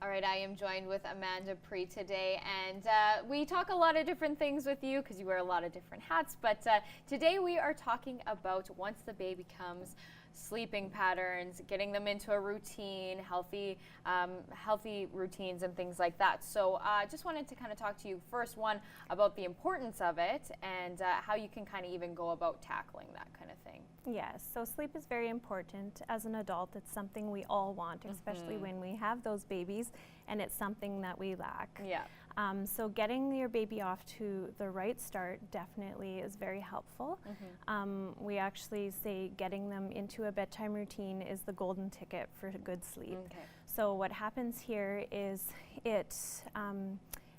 All right, I am joined with Amanda Pare today, and we talk a lot of different things with you because you wear a lot of different hats, but today we are talking about once the baby comes, sleeping patterns, getting them into a routine, healthy routines and things like that. So I just wanted to kind of talk to you first, one, about the importance of it and how you can kind of even go about tackling that kind of thing. Yes, so sleep is very important. As an adult, it's something we all want, especially when we have those babies, and it's something that we lack. Yeah. So getting your baby off to the right start definitely is very helpful. We actually say getting them into a bedtime routine is the golden ticket for good sleep. Okay. So what happens here is it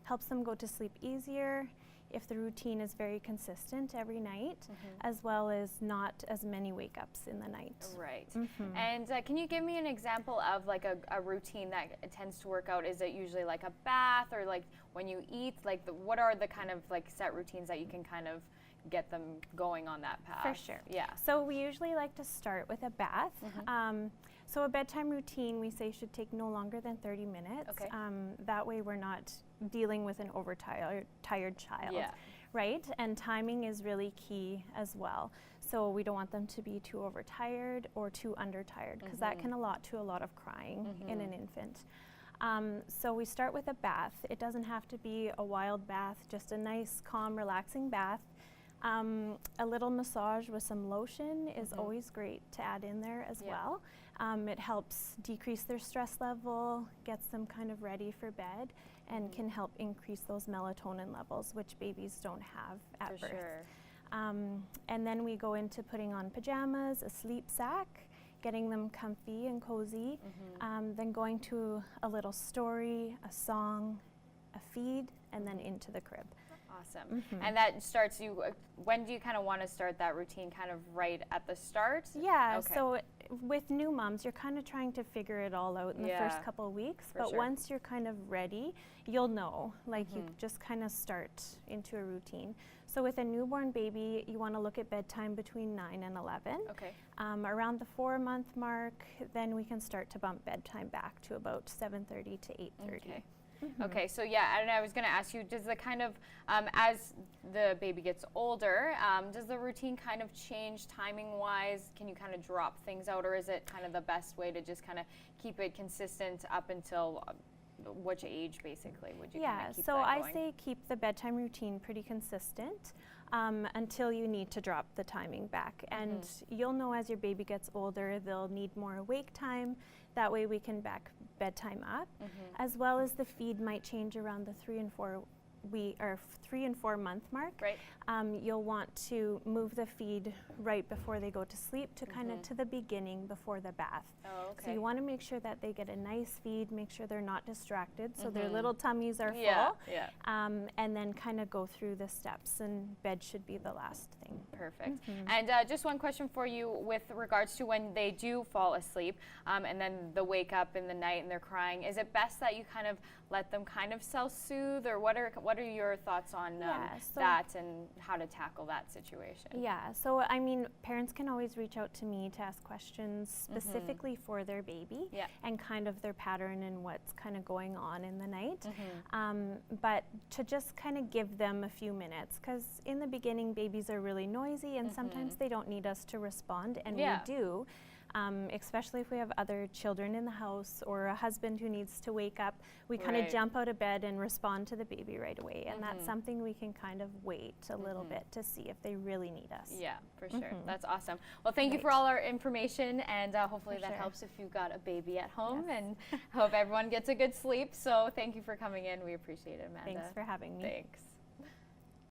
helps them go to sleep easier if the routine is very consistent every night, as well as not as many wake-ups in the night. Right. And can you give me an example of like a routine that tends to work out? Is it usually like a bath, or like when you eat? Like what are the kind of like set routines that you can kind of get them going on that path? For sure. Yeah. So we usually like to start with a bath. So a bedtime routine, we say, should take no longer than 30 minutes. Okay. That way we're not dealing with an overtired child, Yeah. right? And timing is really key as well. So we don't want them to be too overtired or too undertired, because that can allot to a lot of crying in an infant. So we start with a bath. It doesn't have to be a wild bath, just a nice, calm, relaxing bath. A little massage with some lotion is always great to add in there as well. It helps decrease their stress level, gets them kind of ready for bed, and can help increase those melatonin levels, which babies don't have at birth. Sure. And then we go into putting on pajamas, a sleep sack, getting them comfy and cozy, then going to a little story, a song, a feed, and then into the crib. Awesome. And that starts you, when do you kind of want to start that routine, kind of right at the start? Yeah, Okay. so with new moms, you're kind of trying to figure it all out in the first couple of weeks, but sure. once you're kind of ready, you'll know, like you just kind of start into a routine. So with a newborn baby, you want to look at bedtime between 9 and 11. Okay. Around the 4-month mark, then we can start to bump bedtime back to about 7:30 to 8:30. Okay. Okay, so yeah, and I was going to ask you, does the kind of, as the baby gets older, does the routine kind of change timing-wise? Can you kind of drop things out, or is it kind of the best way to just kind of keep it consistent up until which age, basically, would you kind of keep that going? I say keep the bedtime routine pretty consistent until you need to drop the timing back. And you'll know as your baby gets older, they'll need more awake time. That way we can back bedtime up, as well as the feed might change around the 3 and 4 month mark. Right. You'll want to move the feed right before they go to sleep to kind of to the beginning before the bath. Oh, okay. So you want to make sure that they get a nice feed, make sure they're not distracted, so their little tummies are full. Yeah. And then kind of go through the steps, and bed should be the last thing. Perfect. And just one question for you with regards to when they do fall asleep and then the wake up in the night and they're crying, is it best that you kind of let them kind of self-soothe, or what are your thoughts on that and how to tackle that situation? Yeah, so I mean, parents can always reach out to me to ask questions specifically for their baby and kind of their pattern and what's kind of going on in the night. But to just kind of give them a few minutes, because in the beginning babies are really noisy and sometimes they don't need us to respond, and we do. Especially if we have other children in the house or a husband who needs to wake up, we kind of jump out of bed and respond to the baby right away. And that's something we can kind of wait a little bit to see if they really need us. Yeah, for sure. That's awesome. Well, thank you for all our information, and hopefully that helps if you've got a baby at home, and hope everyone gets a good sleep. So thank you for coming in. We appreciate it, Amanda. Thanks for having me. Thanks.